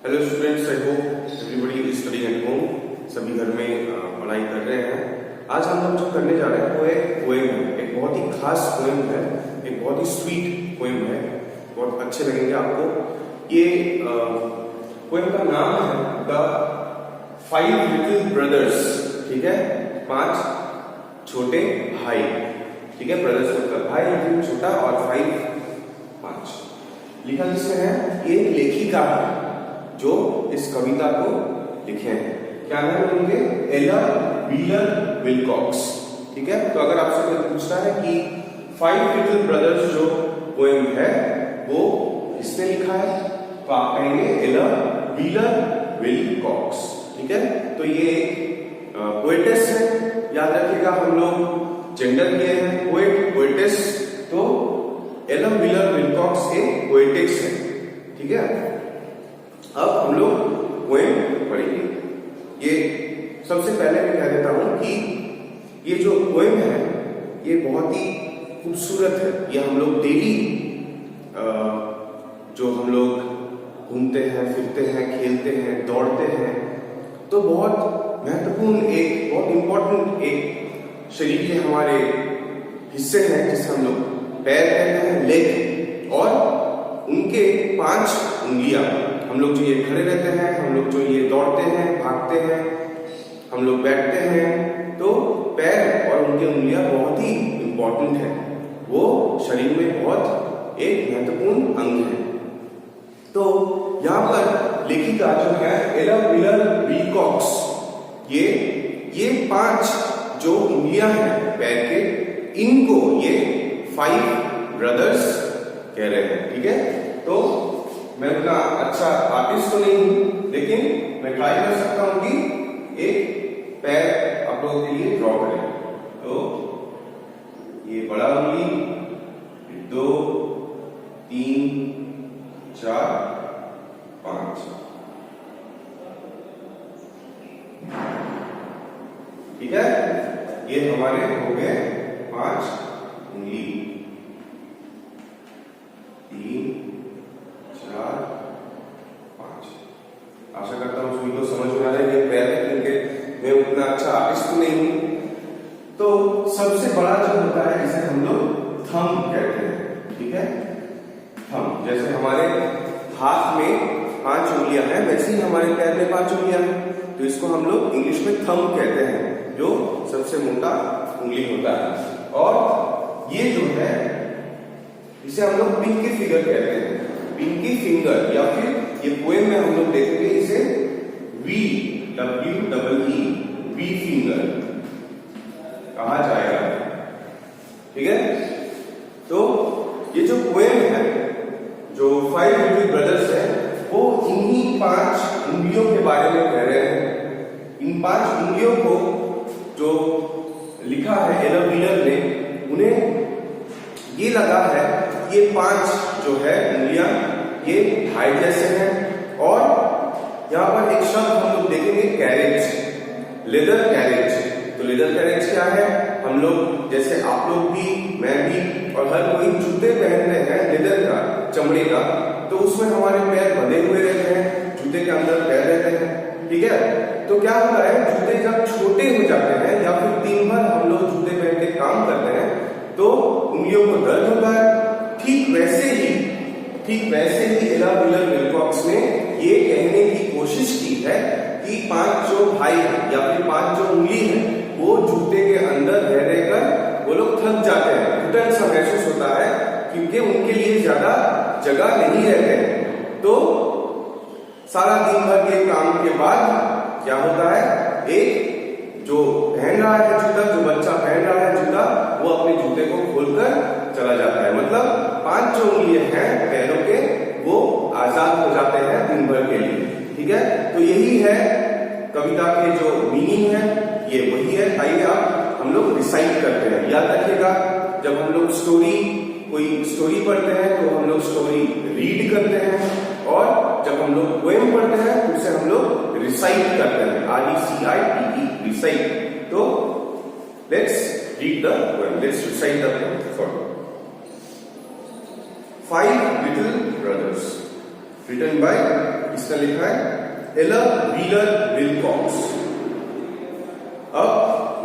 Hello students, I hope everybody is studying at home. सभी घर में पढ़ाई कर रहे हैं। आज हम लोग जो करने जा रहे हैं वो एक पोएम है, एक बहुत ही खास पोएम है, एक बहुत ही स्वीट पोएम है, बहुत अच्छे लगेंगे आपको। ये पोएम का नाम है द 5 लिटिल ब्रदर्स। ठीक है, 5 छोटे भाई। ठीक है, ब्रदर्स मतलब भाई, लेकिन छोटा, और 5 लिखा किसने है? ये लेखिका है जो इस कविता को लिखे हैं। क्या नाम है उनके? एला व्हीलर विलकॉक्स। ठीक है, तो अगर आपसे कोई पूछता है कि 5 लिटिल ब्रदर्स जो पोएम है वो किसने लिखा है, तो आप कहेंगे एला व्हीलर विलकॉक्स। ठीक है, तो ये पोएटेस है, याद रखिएगा। हम लोग जेंडर किए हैं पोएट पोएटेस, तो एला व्हीलर विलकॉक्स एक पोएटिक्स है। ठीक है, अब हम लोग पोएम पढ़ेंगे। ये सबसे पहले मैं कह देता हूं कि ये जो पोएम है ये बहुत ही खूबसूरत है। ये हम लोग डेली जो हम लोग घूमते हैं, फिरते हैं, खेलते हैं, दौड़ते हैं, तो बहुत महत्वपूर्ण एक, बहुत इंपॉर्टेंट एक शरीर के हमारे हिस्से हैं जिसे हम लोग पैर कहते हैं, लेग, और उनके 5 उंगलियां। हम लोग जो ये खड़े रहते हैं, हम लोग जो ये दौड़ते हैं, भागते हैं, हम लोग बैठते हैं, तो पैर और उनकी उंगलियां बहुत ही इंपॉर्टेंट है। वो शरीर में बहुत एक महत्वपूर्ण अंग है। तो यहाँ पर लेखिका जो है एला व्हीलर विलकॉक्स, ये 5 जो उंगलियां हैं पैर के, इनको ये 5 ब्रदर्स कह रहे हैं। ठीक है, तो मैं उतना अच्छा आर्टिस्ट तो नहीं हूं, लेकिन मैं ट्राई कर सकता हूं कि एक पैर आप लोगों के लिए ड्रॉ करें। तो ये बड़ा उंगली, 2, 3, 4, 5। ठीक है, ये हमारे हो गए 5 उंगली। 3, 4, 5। आशा करता हूं सभी को समझ में आ रहा है ये पैर है, क्योंकि मैं उतना अच्छा आर्टिस्ट तो नहीं हूं। तो सबसे बड़ा जो होता है इसे हम लोग थंब कहते हैं। ठीक है, थंब, जैसे हमारे हाथ में 5 उंगलियां हैं, वैसे ही हमारे पैर में 5 उंगलियां हैं, तो इसको हम लोग इंग्लिश में थंब कहते हैं, जो सबसे मोटा उंगली होता है। और ये जो है इसे हम लोग पिंकी फिंगर कहते हैं, पिंकी फिंगर, या फिर ये पोएम में हम लोग देखेंगे इसे WEE वी फिंगर कहा जाएगा। ठीक है, तो ये जो पोएम है, जो 5 लिटिल ब्रदर्स है, वो इन्हीं 5 उंगलियों के बारे में कह रहे हैं। इन 5 उंगलियों को जो लिखा है एला व्हीलर ने, उन्हें ये लगा है ये 5 जो है उंगलियां ये भाई जैसे हैं। और यहां पर एक शब्द हम लोग देखेंगे, कैरेज, लेदर कैरेज। तो लेदर कैरेज क्या है? हम लोग जैसे आप लोग भी, मैं भी, और हर कोई जूते पहनते हैं लेदर का, चमड़े का, तो उसमें हमारे पैर बंधे हुए रहते हैं, जूते के अंदर पैर रहते हैं। ठीक है, तो क्या होता है, जूते जब छोटे हो जाते हैं या फिर दिन भर हम लोग जूते पहन के काम करते हैं तो उंगलियों को दर्द होता है। ठीक वैसे ही एला व्हीलर विलकॉक्स ने ये कहने की कोशिश की है कि 5 जो भाई हैं या फिर 5 जो उंगली है, वो जूते के अंदर रह रहकर वो लोग थक जाते हैं, घुटन सा महसूस होता है, क्योंकि उनके लिए ज्यादा जगह नहीं रहते हैं। तो सारा दिन भर के काम के बाद क्या होता है, एक जो पहन रहा है जूता, जो बच्चा पहन रहा है जूता, वो अपने जूते को खोलकर चला जाता है। मतलब 5 जो उंगलियां हैं पैरों के, वो आजाद हो जाते हैं दिन भर के लिए। ठीक है, तो यही है कविता के जो मीनिंग है, ये वही है। आइए आप हम लोग रिसाइट करते हैं। याद रखिएगा, जब हम लोग कोई स्टोरी पढ़ते हैं तो हम लोग स्टोरी रीड करते हैं, और जब हम लोग पोएम पढ़ते हैं तो उसे हम लोग रिसाइट करते हैं, RECITE, रिसाइट। तो let's read the poem, let's recite the poem. 5 little brothers. Written by, इसने लिखा है एला व्हीलर विलकॉक्स। अब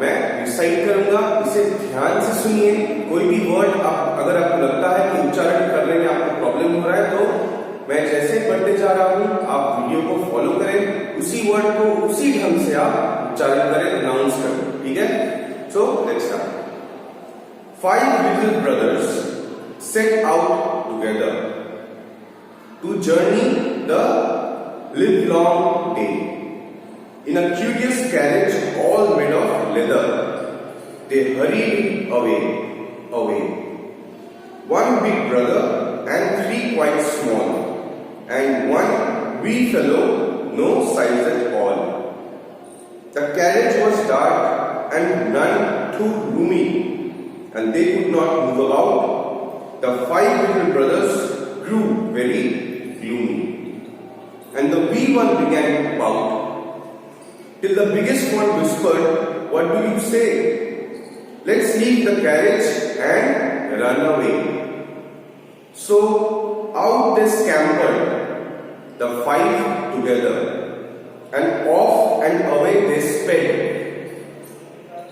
मैं रिसाइट करूंगा, इसे ध्यान से सुनिए। कोई भी वर्ड अगर आपको लगता है कि उच्चारण करने में आपको प्रॉब्लम हो रहा है तो मैं जैसे पढ़ते जा रहा हूं आप वीडियो को फॉलो करें, उसी वर्ड को उसी ढंग से आप उच्चारण करें, प्रोनाउंस करें, ठीक है। So let's start. 5 little brothers set out together to journey the livelong day in a curious carriage all made of leather. They hurried away. One big brother and 3 quite small, and one wee fellow no size at all. The carriage was dark and none too roomy, and they could not move about. The 5 little brothers grew very gloomy, and the wee one began to pout, till the biggest one whispered, "What do you say? Let's leave the carriage and run away." So out they scampered, the 5 together, and off and away they sped.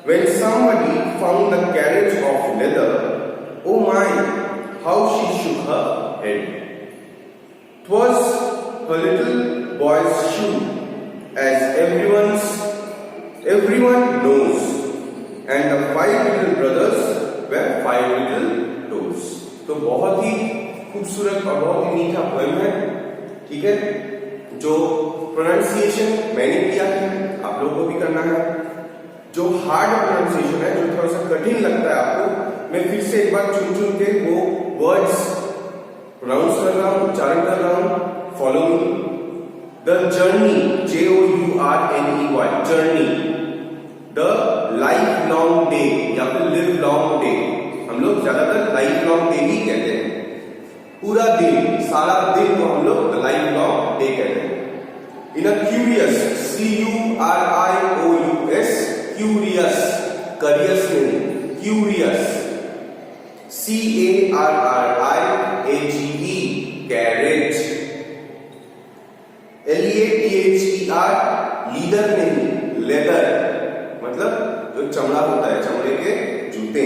When somebody found the carriage of leather, oh my, how she shook her head. 'Twas her little boy's shoe, as everyone knows, and the 5 little brothers were 5 little toes. तो बहुत ही खूबसूरत और बहुत ही मीठा poem है, ठीक है। जो प्रोनाउंसिएशन मैंने किया है आप लोगों को भी करना है। जो हार्ड प्रोनाउंसिएशन है, जो थोड़ा सा कठिन लगता है आपको, मैं फिर से एक बार चुन के वो वर्ड्स प्रोनाउंस कर रहा हूं, उच्चारण कर रहा हूं। Follow me. The journey, JOURNEY, journey. The life long day या फिर लिव लॉन्ग डे, हम लोग ज्यादातर लाइफ लॉन्ग डे ही कहते हैं। पूरा दिन, सारा दिन को हम लोग लाइफ लॉन्ग डे कहते हैं। इन अ क्यूरियस, CURIOUS, क्यूरियस, करियस नहीं, curious. CARRIAGE, carriage. LEATHER, leather नहीं, लेदर, मतलब जो चमड़ा होता है, चमड़े के जूते।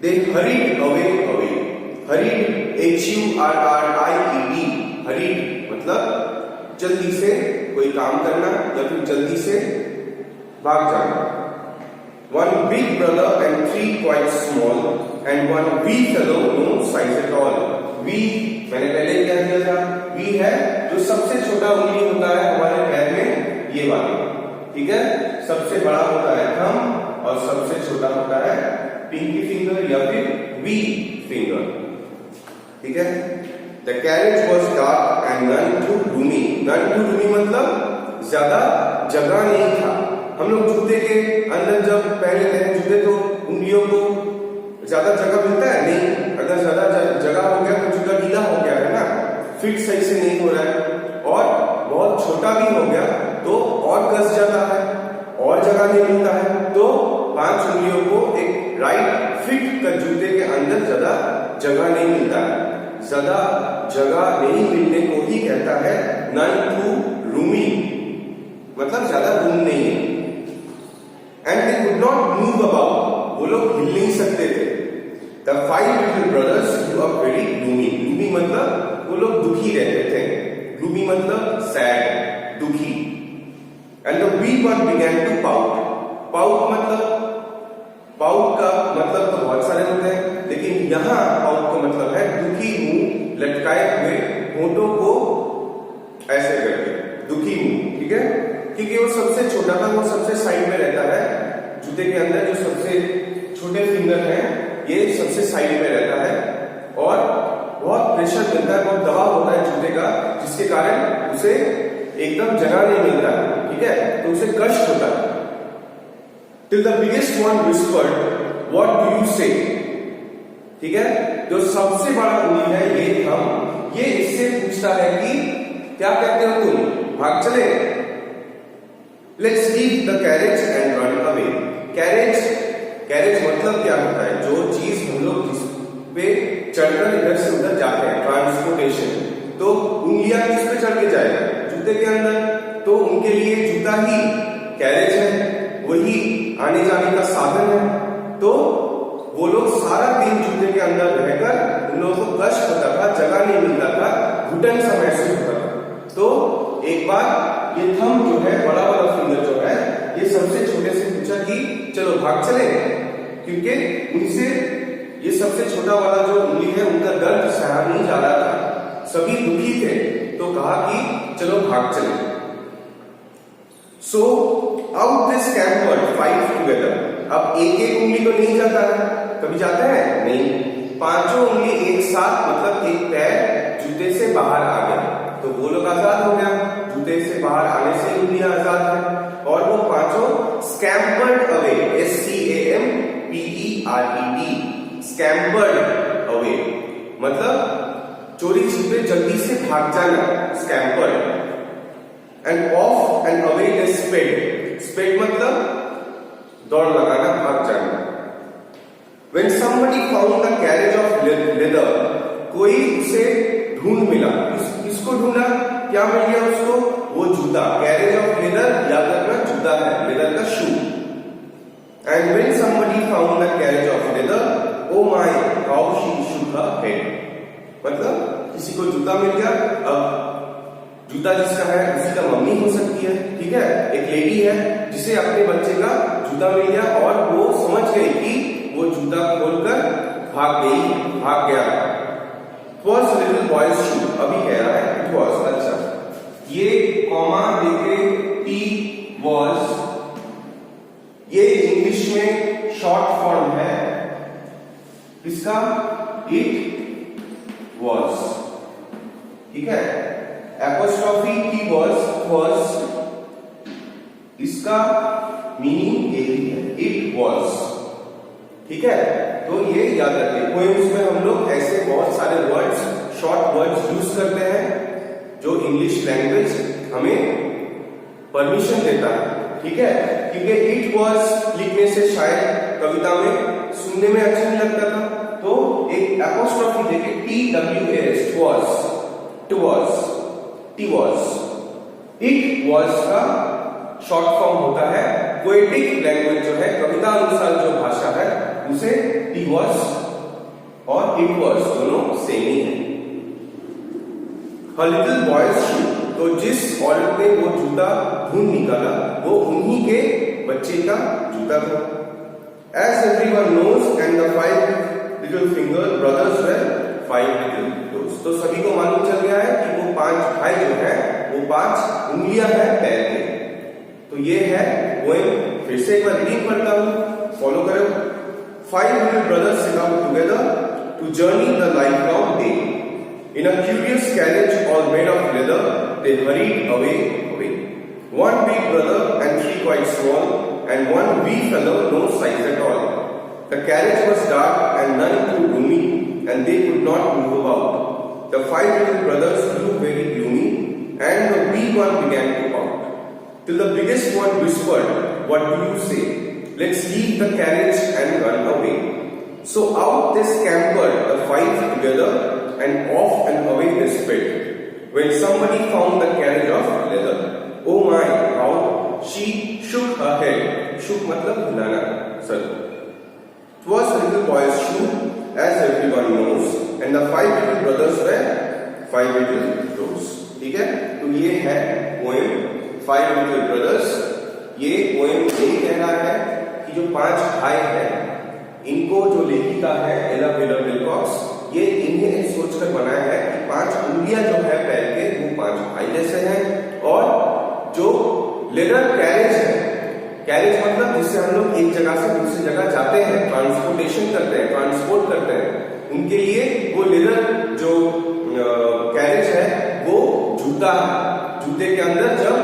They hurried away. Hurried, HURRIED, hurried मतलब जल्दी से कोई काम करना या फिर जल्दी से भाग जाना। One big brother and 3 quite small, and one wee fellow no size at all. Wee मैंने पहले क्या दिया था, wee है जो सबसे छोटा उंगली होता है हमारे पैर में, ये वाला, ठीक है। सबसे बड़ा होता है थंब और सबसे छोटा होता है पिंकी फिंगर या फिर वी फिंगर, ठीक है। The carriage was dark and none too roomy. None too roomy मतलब ज्यादा जगह नहीं था। हम लोग जूते के अंदर जब पहन लेते हैं जूते तो उंगलियों को ज्यादा जगह मिलता है नहीं। अगर ज्यादा जगह हो गया तो जूता गीला हो गया है ना, फिट सही से नहीं हो रहा है, और बहुत छोटा भी हो गया तो और कस जाता है और जगह नहीं मिलता है। तो 5 उंगलियों को एक राइट फिट कर जूते के अंदर ज्यादा जगह नहीं मिलता है। ज्यादा जगह नहीं मिलने को ही कहता है नन टू रूमी, मतलब ज्यादा रूम नहीं है। And they could not move about, वो लोग हिल नहीं सकते थे। The 5 little brothers grew up very gloomy. Gloomy मतलब वो लोग दुखी रहते थे, ग्लूमी मतलब सैड, दुखी। And the V one began to pout. Pout मतलब, पाउट का मतलब तो बहुत सारे होते हैं, लेकिन यहां पाउट का मतलब है दुखी मुंह लटकाए हुए, होठों को ऐसे करके दुखी मुंह, ठीक है। क्योंकि वो सबसे छोटा था, वो सबसे साइड में रहता है जूते के अंदर। जो सबसे छोटे फिंगर हैं ये सबसे साइड में रहता है और बहुत प्रेशर मिलता है, बहुत दबाव होता है जूते का, जिसके कारण उसे एकदम जगह नहीं मिलता है, ठीक है, तो उसे कष्ट होता है। Till the biggest one whispered, "What do you say?" ठीक है, जो सबसे बड़ा उंगली है ये थंब, ये इससे पूछता है कि क्या कहते हो तुम, भाग चले। Let's leave the carriage and run away. Carriage मतलब क्या होता है, जो चीज हम लोग जिस पे चढ़कर इधर से उधर जाते हैं, ट्रांसपोर्टेशन, तो उंगलियां किस पे चढ़ के जाएगा? जूते के अंदर। तो उनके लिए जूता ही कैरेज है, वही आने जाने का साधन है। तो वो लोग सारा दिन जूते के अंदर रहकर उन लोगों को कष्ट होता था, जगह नहीं मिलता था, घुटन सा महसूस होता था। तो एक बार ये थंब जो है, बड़ा वाला फिंगर जो है, ये सबसे छोटे से पूछा कि चलो भाग चले, क्योंकि उनसे ये सबसे छोटा वाला जो उंगली है उनका दर्द सहा नहीं जा रहा था, सभी दुखी थे। तो कहा कि चलो भाग चले। सो आउट दे स्कैम्पर्ड 5 टुगेदर। अब एक एक उंगली तो नहीं जाता है, कभी जाता है नहीं, पांचों उंगली एक साथ, मतलब एक पैर जूते से बाहर आ गया, तो वो लोग आजाद हो गया। जूते से बाहर आने से उंगलियां आजाद है, और वो पांचों scampered away, SCAMPERED, scampered away मतलब चोरी छिपे जल्दी से भाग जाना, scampered. And off and away they sped, sped मतलब दौड़ लगाना, भाग जाना। When somebody found the carriage of leather, कोई उसे ढूंढ मिला, किसको ढूंढा, क्या मिल गया उसको? वो जूता, कैरेज ऑफ लेदर, याद रखना जूता है, लेदर का शू। And when somebody found the carriage of leather, oh my, how she shook her head, मतलब किसी को जूता मिल गया। अब जूता जिसका है उसी का मम्मी हो सकती है, ठीक है, एक लेडी है जिसे अपने बच्चे का जूता मिल गया, और वो समझ गई कि वो जूता खोलकर भाग गया। It was little boy's shoe, अभी कह रहा है it was, अच्छा, ये कॉमा देके T was, ये इंग्लिश में शॉर्ट फॉर्म है इसका, it was, ठीक है। एपोस्ट्रोफी T was, इसका मीनिंग यही है, it was, ठीक है। तो ये याद रखिए, पोएम्स में हम लोग ऐसे बहुत सारे वर्ड्स, शॉर्ट वर्ड्स यूज करते हैं जो इंग्लिश लैंग्वेज हमें परमिशन देता है, ठीक है। क्योंकि इट वॉज लिखने से शायद कविता में सुनने में अच्छा नहीं लगता था, तो एक एपोस्ट्रोफी देके TWAS, इट वॉज का शॉर्ट फॉर्म होता है। पोएटिक लैंग्वेज जो है, कविता अनुसार जो भाषा है, उसे टी वॉज और इट वॉज दोनों सेम ही है। हर लिटिल बॉयज शू, तो जिस औरत ने वो जूता ढूंढ निकाला वो उन्हीं के बच्चे का जूता था। As everyone knows and the 5 little finger brothers were 5 little toes, तो सभी को मालूम चल गया है कि वो 5 भाई जो है वो 5 उंगलियां हैं पैर के। तो ये है पोएम, फिर से एक बार रीडिंग करता हूं, फॉलो करो। 5 little brothers set out together to journey the livelong day. In a curious carriage all made of leather, they hurried away. One big brother and 3 quite small, and one wee fellow no size at all. The carriage was dark and none too roomy, and they could not move about. The 5 little brothers grew very gloomy, and the wee one began to pout. Till the biggest one whispered, "What do you say? Let's leave the carriage and run away." So out they scampered, the 5 together, and off and away they sped. When somebody found the carriage of leather, oh my, how she shook her head. Shook matlab hilana, sir. It was a little boy's shoe, as everyone knows, and the 5 little brothers were 5 little toes. ठीक है, तो ये है poem 5 little brothers। ये poem यही कह रहा है कि जो 5 भाई हैं, इनको जो लेखिका है एला व्हीलर विल्कॉक्स, ये इन्हें सोचकर बनाया है कि 5 उंगलियां जो है पैर के वो 5 भाई जैसे हैं, और जो लेदर कैरेज है, कैरेज मतलब जिससे हम लोग एक जगह से दूसरी जगह जाते हैं, ट्रांसपोर्टेशन करते हैं, ट्रांसपोर्ट करते हैं, उनके लिए वो लेदर जो कैरेज है वो जूता है। जूते के अंदर जब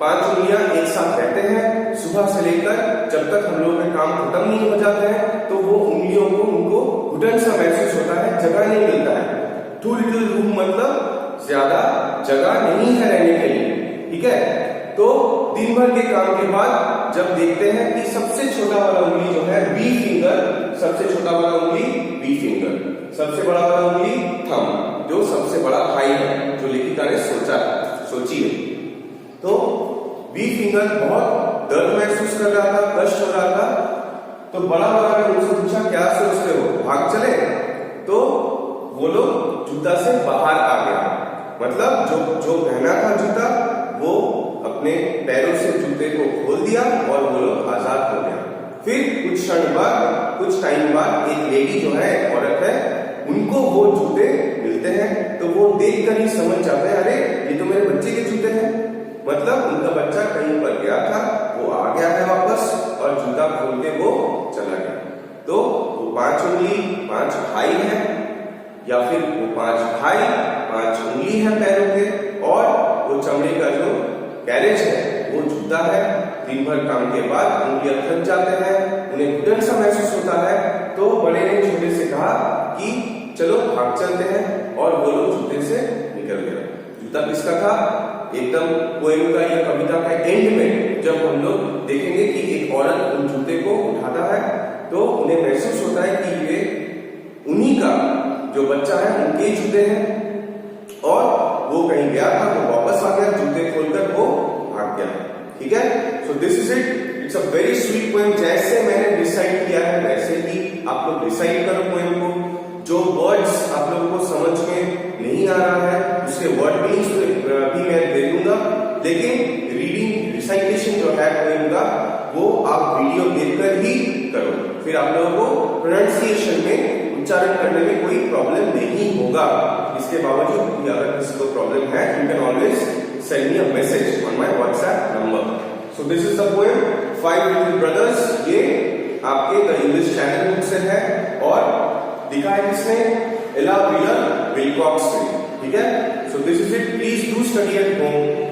5 उंगलियां एक साथ रहते हैं, सुबह से लेकर जब तक हम लोगों के काम खत्म नहीं हो जाते हैं, तो वो उंगलियों को उनको घुटन सा महसूस होता है, जगह नहीं मिलता है। टू लिटिल रूम मतलब ज्यादा जगह नहीं है रहने के लिए, ठीक है। तो दिन भर के काम के बाद जब देखते हैं कि सबसे छोटा वाला उंगली जो है बी फिंगर, सबसे छोटा वाला उंगली बी फिंगर, सबसे बड़ा वाला उंगली थंब, जो सबसे बड़ा भाई है, जो लेखिका ने सोची है। तो वी फिंगर बहुत दर्द महसूस कर रहा था, कष्ट हो रहा था। तो बड़ा वाला ने उनसे पूछा क्या सोचते हो, भाग चले? तो वो लोग जूता से बाहर आ गया, मतलब जो पहना था जूता वो अपने पैरों से जूते को खोल दिया और वो लोग आजाद हो गया। फिर कुछ टाइम बाद एक लेडी जो है, एक औरत है, उनको वो जूते मिलते हैं। तो वो देखकर ही समझ जाते हैं, अरे ये तो मेरे बच्चे के जूते हैं। मतलब उनका बच्चा कहीं पर गया था, वो आ गया है वापस और जूता खोल के वो चला गया। तो वो 5 उंगली 5 भाई है, या फिर वो 5 भाई 5 उंगली है पैरों के, और वो चमड़े का जो कैरेज है वो जूता है। दिन भर काम के बाद उंगलियां थक जाते हैं, उन्हें घुटन सा महसूस होता है। तो बड़े ने छोटे से कहा कि चलो भाग चलते हैं, और वो लोग जूते से निकल गए। जूता किसका था? एकदम पोएम का या कविता का एंड में जब हम लोग देखेंगे कि एक औरत उन जूते को उठाता है, तो उन्हें महसूस होता है कि ये उन्हीं का जो बच्चा है उनके जूते हैं, और वो कहीं गया था, वो वापस आ गया, जूते खोलकर वो भाग गया। ठीक है, so this is it. It's a very sweet poem. जैसे मैंने डिसाइड किया है वैसे ही आप लोग डिसाइड करो पोएम को। जो वर्ड्स आप लोगों को समझ में नहीं आ रहा है उसके वर्ड मीनिंग्स भी मैं दे दूंगा, लेकिन रीडिंग रिसाइटेशन जो है पोएम का वो आप वीडियो देखकर ही करो। फिर आप लोगों को प्रोनाउंसिएशन में, उच्चारण करने में कोई प्रॉब्लम नहीं होगा। इसके बावजूद भी अगर किसी को प्रॉब्लम है, you can always send me a message on my WhatsApp number. So this is the poem 5 Little Brothers। ये आपके द इंग्लिश चैनल बुक से है और लिखा है किसने? एला व्हीलर विलकॉक्स ने। ठीक है, so this is it। Please do study at home।